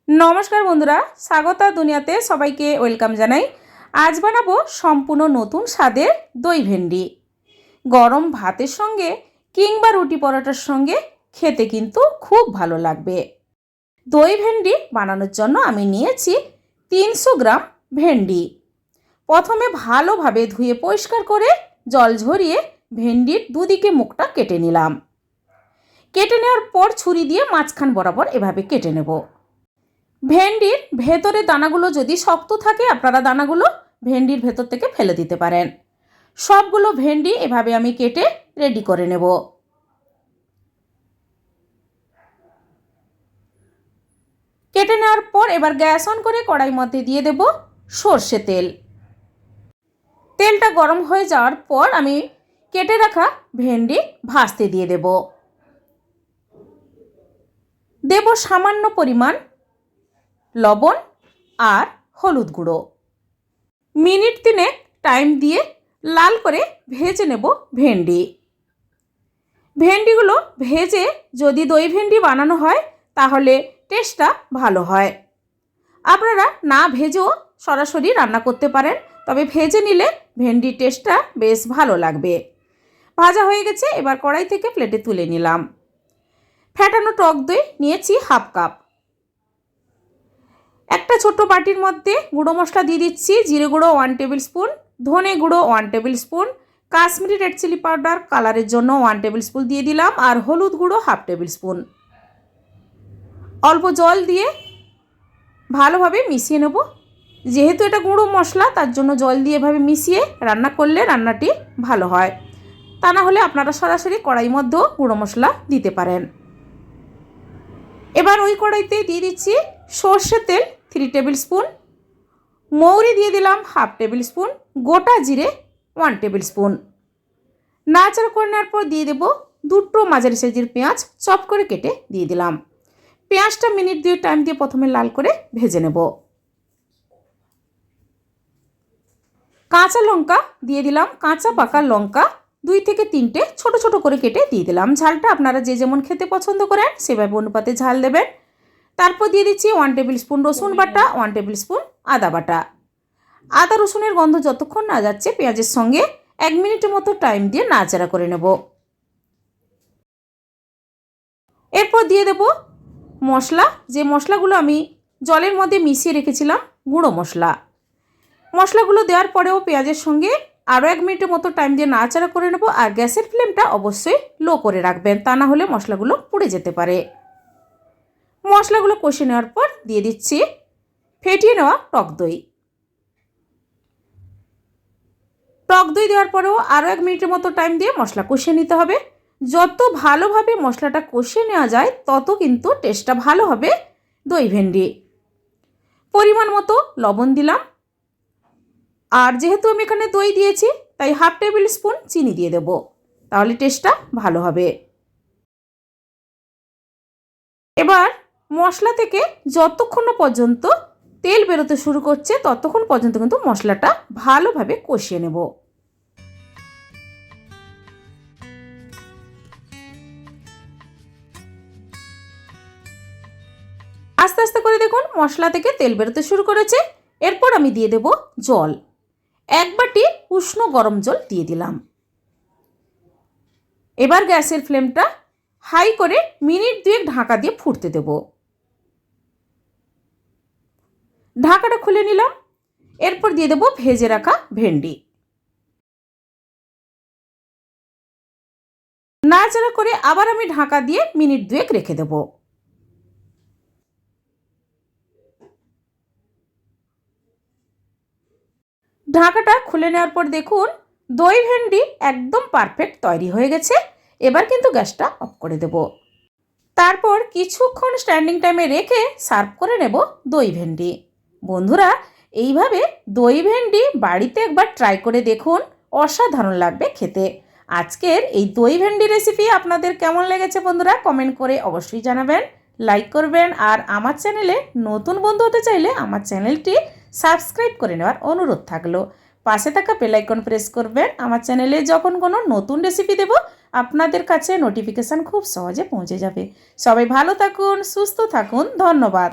नमस्कार बंधुरा स्वागत दुनियाते सबाइके वेलकाम जानाई। आज बानाबो सम्पूर्ण नतून स्वादेर दई भेंडी। गरम भातेर संगे किंबा रुटी पराटार संगे खेते किन्तु खूब भालो लागबे। दई भेंडी बानानोर जन्य आमी नियेछि 300 ग्राम भेंडी। प्रथमे भालोभाबे धुए परिष्कार करे जल झरिए भेंडिर दुदिके मुखटा केटे निलाम। केटे नेওয়ার पर छुरी दिए माझखान बराबर एभाবে केटे नेब। भेंडिर भेतरे दानागुलो यदि शक्त थाके आपनारा दानागुलो भेंडिर भेतर थेके फेले दिते पारेन। सबगुलो भेंडी एभाবে आमी केटे रेडी करे नेब। केटे नेওয়ার पर एबार ग्यास अन करे कड़ाई मध्य दिए देब सर्षे तेल। तेलटा गरम हये जाओयार पर आमी केटे राखा भेंडी भाजते दिए देब। देब सामान्य परिमाण लवण और हलुद गुड़ो। मिनिट 3 टाइम दिए लाल करे भेजे नेब भेंडी। भेंडीगुलो भेजे यदि दई भेंडी बानानो हय ताहले टेस्टटा भालो हय। आपनारा ना भेजेও सरासरि रान्ना करते पारेन, तबे भेजे निले भेंडिर टेस्टटा बेश भालो लागबे। भाजा हये गेछे, एबार कड़ाई थेके प्लेटे तुले निलाम। फैटानो टक दई नियेछि हाफ काप। एक छोटो बाटिर मध्य गुड़ो मशला दिए दिচ্ছি। जिरे गुड़ो 1 टेबिल स्पून, धने गुड़ो 1 tablespoon, Kashmiri red chilli powder कालारेर जन्य 1 टेबिल स्पून दिए दिलाम और हलुद गुड़ो हाफ टेबिल स्पून। अल्प जल दिए भालोभाबे मिशिए नेब। जेहेतु एटा गुड़ो मशला तार जन्य जल दिए एभाবে मिशिए रान्ना करले रान्नाटी भालो हय। ता ना होले आपनारा सरासरि कड़ाई मध्येও गुड़ो मशला दिते पारेन। एबार ओई कड़ाईते दिए दिচ্ছি सर्षे तेल 3 टेबिल स्पून, मौरी दिए दिलाम हाफ टेबिल स्पून, गोटा जिरे 1 टेबिल स्पून। नाड़ाचाड़ा करे नेওয়ার पर दिए देब दुटो माझारि साइजेर पेঁয়াজ चप करे केटे दिए दिलाम। पेঁয়াজটা मिनिट 2 टाइम दिए प्रथमे लाल करे भेजे नेब। काँचा लंका दिए दिलाम, काँचा पाका लंका 2 থেকে 3টে ছোট ছোট করে কেটে দিয়ে দিলাম। ঝালটা আপনারা যে যেমন খেতে পছন্দ করেন সেভাবে অনুপাতে ঝাল দেবেন। তারপর দিয়ে দিচ্ছি 1 টেবিল স্পুন রসুন বাটা, 1 টেবিল স্পুন আদা বাটা। আদা রসুনের গন্ধ যতক্ষণ না যাচ্ছে পেঁয়াজের সঙ্গে 1 মিনিটের মতো টাইম দিয়ে নাড়াচাড়া করে নেব। এরপর দিয়ে দেব মশলা, যে মশলাগুলো আমি জলের মধ্যে মিশিয়ে রেখেছিলাম গুঁড়ো মশলা। মশলাগুলো দেওয়ার পরেও পেঁয়াজের সঙ্গে আরও 1 মিনিটের মতো টাইম দিয়ে নাড়াচাড়া করে নেব। আর গ্যাসের ফ্লেমটা অবশ্যই লো করে রাখবেন, তা না হলে মশলাগুলো পুড়ে যেতে পারে। মশলাগুলো কষে নেওয়ার পর দিয়ে দিচ্ছি ফেটিয়ে নেওয়া টক দই। টক দই দেওয়ার পরেও আরও 1 মিনিটের মতো টাইম দিয়ে মশলা কষিয়ে নিতে হবে। যত ভালোভাবে মশলাটা কষিয়ে নেওয়া যায় তত কিন্তু টেস্টটা ভালো হবে দই ভেন্ডি। পরিমাণ মতো লবণ দিলাম। আর যেহেতু আমি এখানে দই দিয়েছি তাই হাফ টেবিল স্পুন চিনি দিয়ে দেব, তাহলে টেস্টটা ভালো হবে। এবার মশলা থেকে যতক্ষণ পর্যন্ত তেল বেরোতে শুরু করছে ততক্ষণ পর্যন্ত কিন্তু মশলাটা ভালোভাবে কষিয়ে নেব। আস্তে আস্তে করে দেখুন মশলা থেকে তেল বেরোতে শুরু করেছে। এরপর আমি দিয়ে দেব জল। 1 বাটি উষ্ণ গরম জল দিয়ে দিলাম। এবার গ্যাসের ফ্লেমটা হাই করে মিনিট 2 ঢাকা দিয়ে ফুটতে দেব। ঢাকাটা খুলে নিলাম। এরপর দিয়ে দেব ভেজে রাখা ভেন্ডি। নাড়াচাড়া করে আবার আমি ঢাকা দিয়ে মিনিট 2 রেখে দেব। ঢাকাটা খুলে নেওয়ার পর দেখুন দই ভেন্ডি একদম পারফেক্ট তৈরি হয়ে গেছে। এবার কিন্তু গ্যাসটা অফ করে দেব। তারপর কিছুক্ষণ স্ট্যান্ডিং টাইমে রেখে সার্ভ করে নেব দই ভেন্ডি। বন্ধুরা এইভাবে দই ভেন্ডি বাড়িতে একবার ট্রাই করে দেখুন, অসাধারণ লাগবে খেতে। আজকের এই দই ভেন্ডি রেসিপি আপনাদের কেমন লেগেছে বন্ধুরা কমেন্ট করে অবশ্যই জানাবেন, লাইক করবেন। আর আমার চ্যানেলে নতুন বন্ধু হতে চাইলে আমার চ্যানেলটি সাবস্ক্রাইব করে নেওয়ার অনুরোধ থাকলো। পাশে থাকা বেল আইকন প্রেস করবেন। আমার চ্যানেলে যখন কোনো নতুন রেসিপি দেব আপনাদের কাছে নোটিফিকেশান খুব সহজে পৌঁছে যাবে। সবাই ভালো থাকুন, সুস্থ থাকুন, ধন্যবাদ।